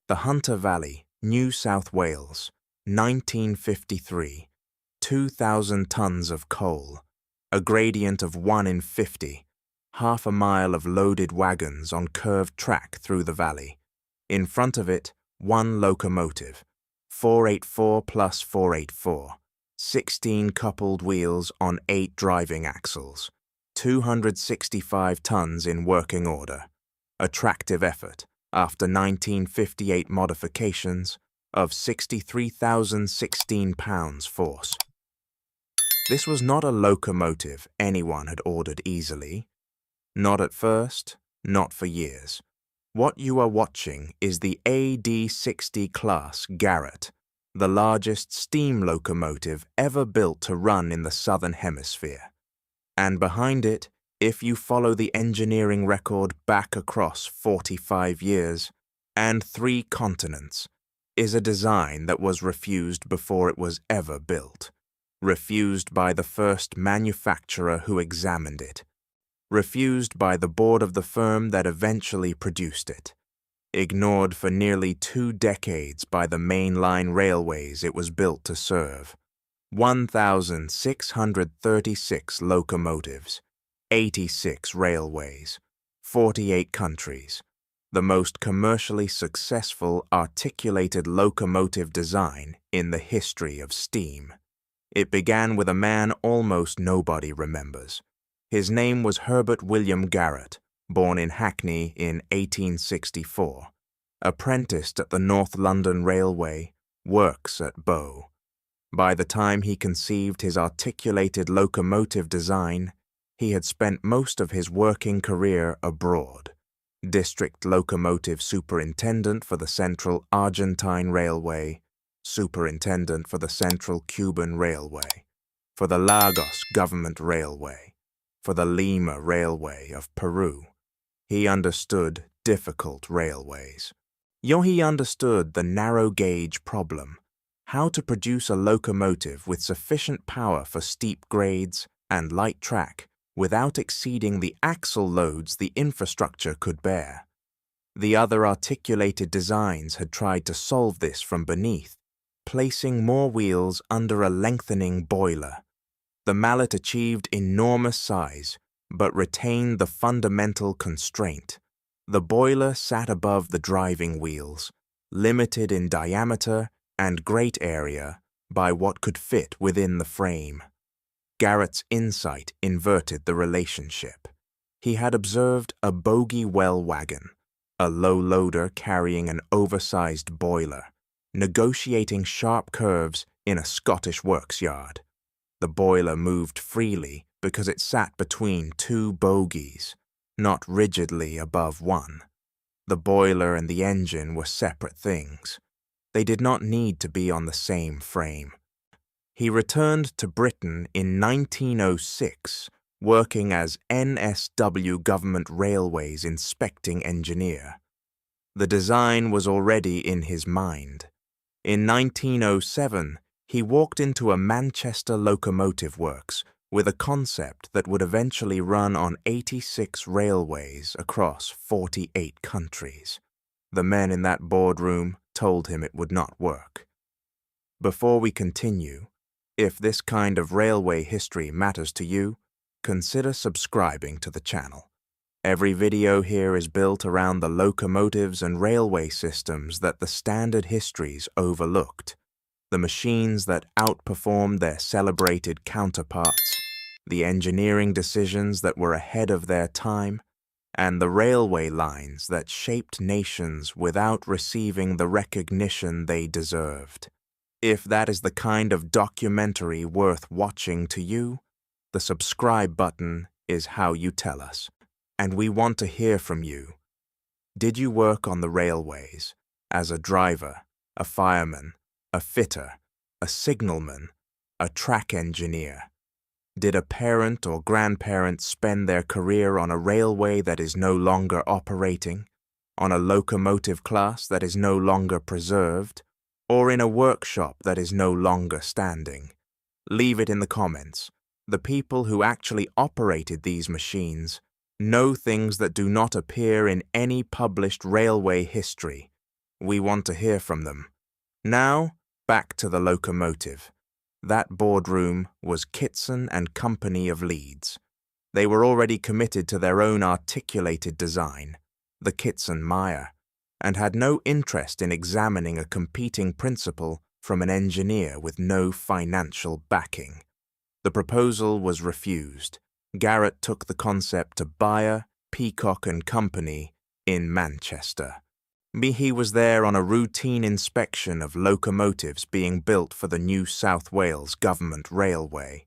The Hunter Valley, New South Wales, 1953. 2,000 tons of coal, a gradient of 1 in 50, half a mile of loaded wagons on curved track through the valley. In front of it, one locomotive, 484 plus 484, 16 coupled wheels on 8 driving axles, 265 tons in working order. Attractive effort, after 1958 modifications, of 63,016 pounds force. This was not a locomotive anyone had ordered easily. Not at first, not for years. What you are watching is the AD-60 class Garratt, the largest steam locomotive ever built to run in the Southern Hemisphere. And behind it, if you follow the engineering record back across 45 years and 3 continents, is a design that was refused before it was ever built. Refused by the first manufacturer who examined it. Refused by the board of the firm that eventually produced it. Ignored for nearly 2 decades by the mainline railways it was built to serve. 1,636 locomotives, 86 railways, 48 countries. The most commercially successful articulated locomotive design in the history of steam. It began with a man almost nobody remembers. His name was Herbert William Garratt, born in Hackney in 1864. Apprenticed at the North London Railway, works at Bow. By the time he conceived his articulated locomotive design, he had spent most of his working career abroad. District Locomotive Superintendent for the Central Argentine Railway, Superintendent for the Central Cuban Railway, for the Lagos Government Railway, for the Lima Railway of Peru. He understood difficult railways. He understood the narrow gauge problem, how to produce a locomotive with sufficient power for steep grades and light track without exceeding the axle loads the infrastructure could bear. The other articulated designs had tried to solve this from beneath, placing more wheels under a lengthening boiler. The mallet achieved enormous size, but retained the fundamental constraint. The boiler sat above the driving wheels, limited in diameter and great area by what could fit within the frame. Garratt's insight inverted the relationship. He had observed a bogie well wagon, a low loader carrying an oversized boiler, negotiating sharp curves in a Scottish works yard. The boiler moved freely because it sat between 2 bogies, not rigidly above one. The boiler and the engine were separate things. They did not need to be on the same frame. He returned to Britain in 1906, working as NSW Government Railways inspecting engineer. The design was already in his mind. In 1907, he walked into a Manchester locomotive works with a concept that would eventually run on 86 railways across 48 countries. The men in that boardroom told him it would not work. Before we continue, if this kind of railway history matters to you, consider subscribing to the channel. Every video here is built around the locomotives and railway systems that the standard histories overlooked, the machines that outperformed their celebrated counterparts, the engineering decisions that were ahead of their time, and the railway lines that shaped nations without receiving the recognition they deserved. If that is the kind of documentary worth watching to you, the subscribe button is how you tell us. And we want to hear from you. Did you work on the railways as a driver, a fireman, a fitter, a signalman, a track engineer? Did a parent or grandparent spend their career on a railway that is no longer operating, on a locomotive class that is no longer preserved, or in a workshop that is no longer standing? Leave it in the comments. The people who actually operated these machines know things that do not appear in any published railway history. We want to hear from them. Now, back to the locomotive. That boardroom was Kitson and Company of Leeds. They were already committed to their own articulated design, the Kitson-Meyer, and had no interest in examining a competing principle from an engineer with no financial backing. The proposal was refused. Garratt took the concept to Beyer, Peacock and Company in Manchester. He was there on a routine inspection of locomotives being built for the New South Wales Government Railway.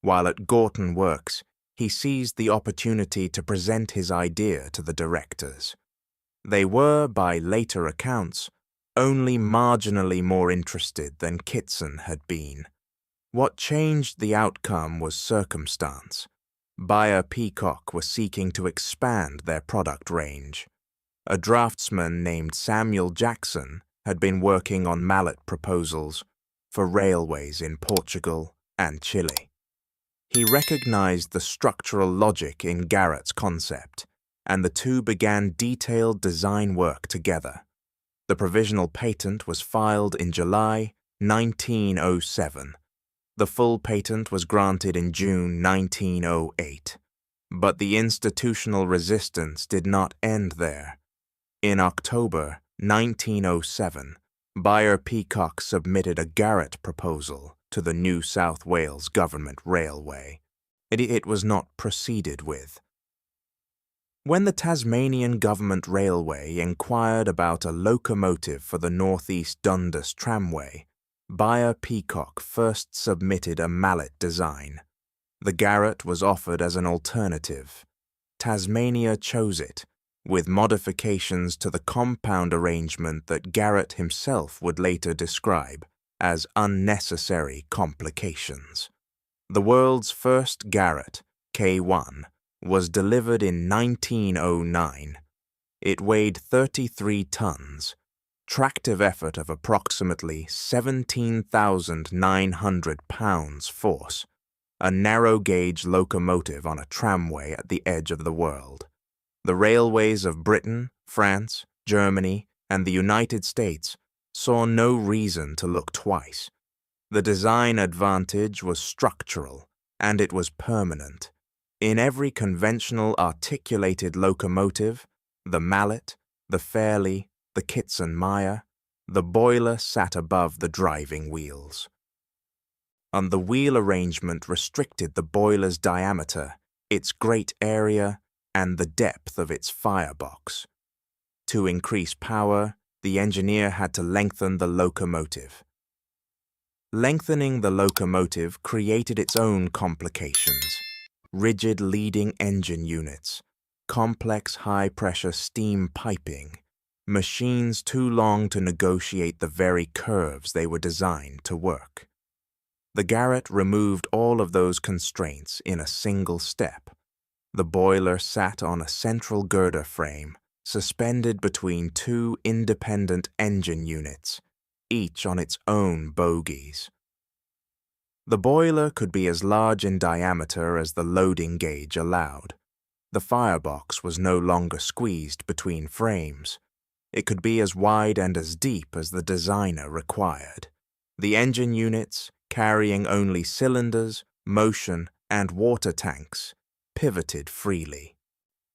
While at Gorton Works, he seized the opportunity to present his idea to the directors. They were, by later accounts, only marginally more interested than Kitson had been. What changed the outcome was circumstance. Beyer-Peacock were seeking to expand their product range. A draftsman named Samuel Jackson had been working on mallet proposals for railways in Portugal and Chile. He recognized the structural logic in Garratt's concept, and the two began detailed design work together. The provisional patent was filed in July 1907. The full patent was granted in June 1908. But the institutional resistance did not end there. In October 1907, Beyer-Peacock submitted a Garratt proposal to the New South Wales Government Railway. It was not proceeded with. When the Tasmanian Government Railway inquired about a locomotive for the North East Dundas Tramway, Beyer-Peacock first submitted a mallet design. The Garratt was offered as an alternative. Tasmania chose it, with modifications to the compound arrangement that Garratt himself would later describe as unnecessary complications. The world's first Garratt, K1, was delivered in 1909. It weighed 33 tons, tractive effort of approximately 17,900 pounds force, a narrow-gauge locomotive on a tramway at the edge of the world. The railways of Britain, France, Germany, and the United States saw no reason to look twice. The design advantage was structural, and it was permanent. In every conventional articulated locomotive, the mallet, the Fairley, the Kitson-Meyer, the boiler sat above the driving wheels. And the wheel arrangement restricted the boiler's diameter, its great area, and the depth of its firebox. To increase power, the engineer had to lengthen the locomotive. Lengthening the locomotive created its own complications: rigid leading engine units, complex high-pressure steam piping, machines too long to negotiate the very curves they were designed to work. The Garratt removed all of those constraints in a single step. The boiler sat on a central girder frame, suspended between two independent engine units, each on its own bogies. The boiler could be as large in diameter as the loading gauge allowed. The firebox was no longer squeezed between frames. It could be as wide and as deep as the designer required. The engine units, carrying only cylinders, motion, and water tanks, pivoted freely.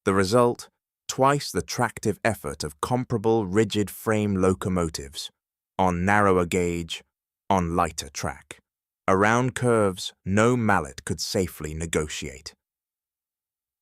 The result, twice the tractive effort of comparable rigid frame locomotives, on narrower gauge, on lighter track. Around curves no mallet could safely negotiate.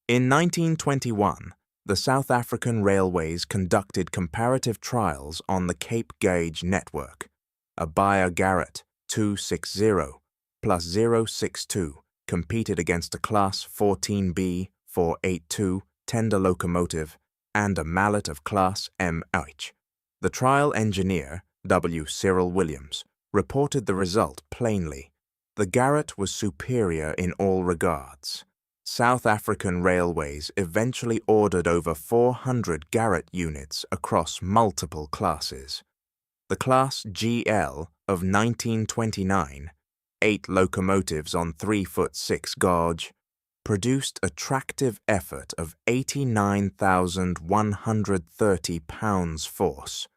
In 1921, the South African Railways conducted comparative trials on the Cape Gauge network. A Beyer-Garratt 260 plus 062 competed against a Class 14B 482 tender locomotive and a mallet of Class MH. The trial engineer, W. Cyril Williams, reported the result plainly. The Garratt was superior in all regards. South African Railways eventually ordered over 400 Garratt units across multiple classes. The Class GL of 1929, 8 locomotives on 3'6" gauge, produced a tractive effort of 89,130 pounds force,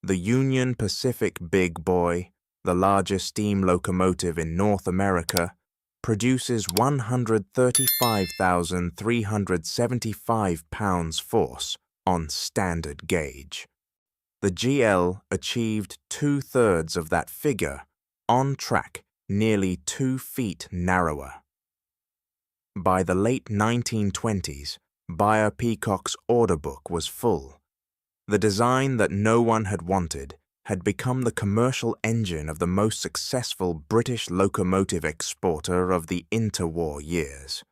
The Union Pacific Big Boy, the largest steam locomotive in North America, produces 135,375 pounds force on standard gauge. The GL achieved 2/3 of that figure on track nearly 2 feet narrower. By the late 1920s, Beyer-Peacock's order book was full. The design that no one had wanted had become the commercial engine of the most successful British locomotive exporter of the interwar years.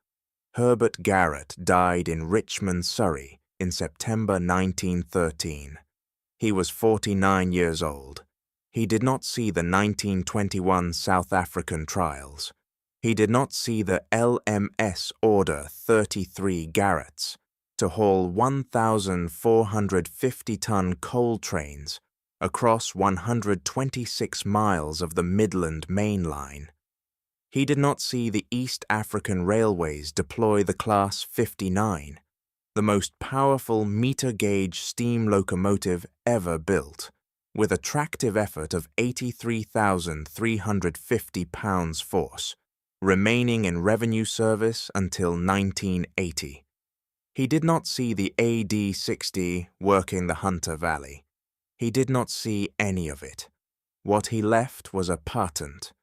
Herbert Garratt died in Richmond, Surrey, in September 1913. He was 49 years old. He did not see the 1921 South African trials. He did not see the LMS Order 33 Garratts to haul 1,450-ton coal trains across 126 miles of the Midland Main Line. He did not see the East African Railways deploy the Class 59, the most powerful meter-gauge steam locomotive ever built, with a tractive effort of 83,350 pounds force, remaining in revenue service until 1980. He did not see the AD-60 working the Hunter Valley. He did not see any of it. What he left was a patent,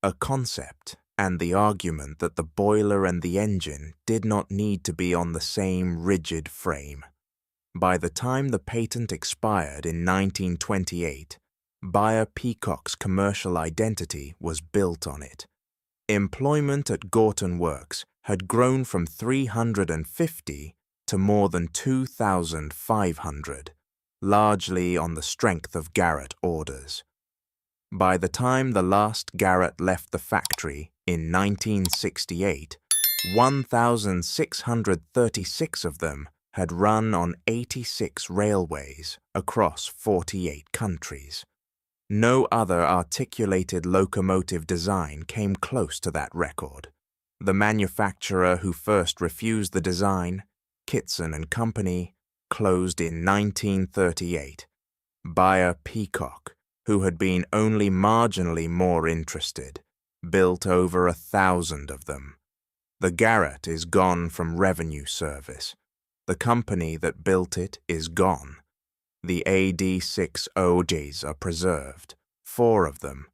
a concept, and the argument that the boiler and the engine did not need to be on the same rigid frame. By the time the patent expired in 1928, Beyer-Peacock's commercial identity was built on it. Employment at Gorton Works had grown from 350 to more than 2,500, largely on the strength of Garratt orders. By the time the last Garratt left the factory in 1968, 1,636 of them had run on 86 railways across 48 countries. No other articulated locomotive design came close to that record. The manufacturer who first refused the design, Kitson and Company, closed in 1938. Beyer-Peacock, who had been only marginally more interested, built over 1,000 of them. The Garratt is gone from revenue service. The company that built it is gone. The AD-6 OJs are preserved, 4 of them,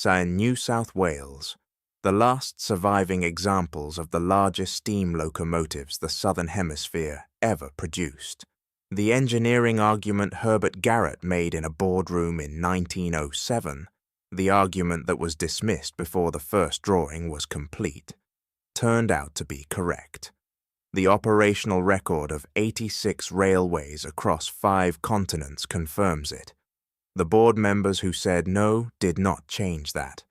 in New South Wales, the last surviving examples of the largest steam locomotives the Southern Hemisphere ever produced. The engineering argument Herbert Garratt made in a boardroom in 1907, the argument that was dismissed before the first drawing was complete, turned out to be correct. The operational record of 86 railways across 5 continents confirms it. The board members who said no did not change that.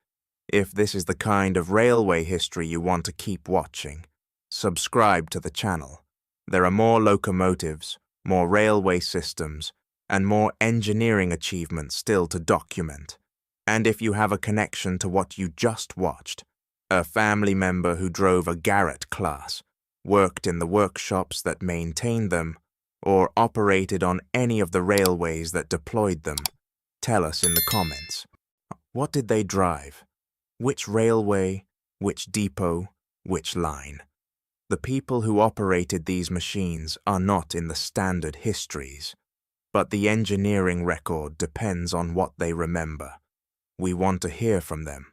If this is the kind of railway history you want to keep watching, subscribe to the channel. There are more locomotives, more railway systems, and more engineering achievements still to document. And if you have a connection to what you just watched, a family member who drove a Garratt class, worked in the workshops that maintained them, or operated on any of the railways that deployed them, tell us in the comments. What did they drive? Which railway, which depot, which line? The people who operated these machines are not in the standard histories, but the engineering record depends on what they remember. We want to hear from them.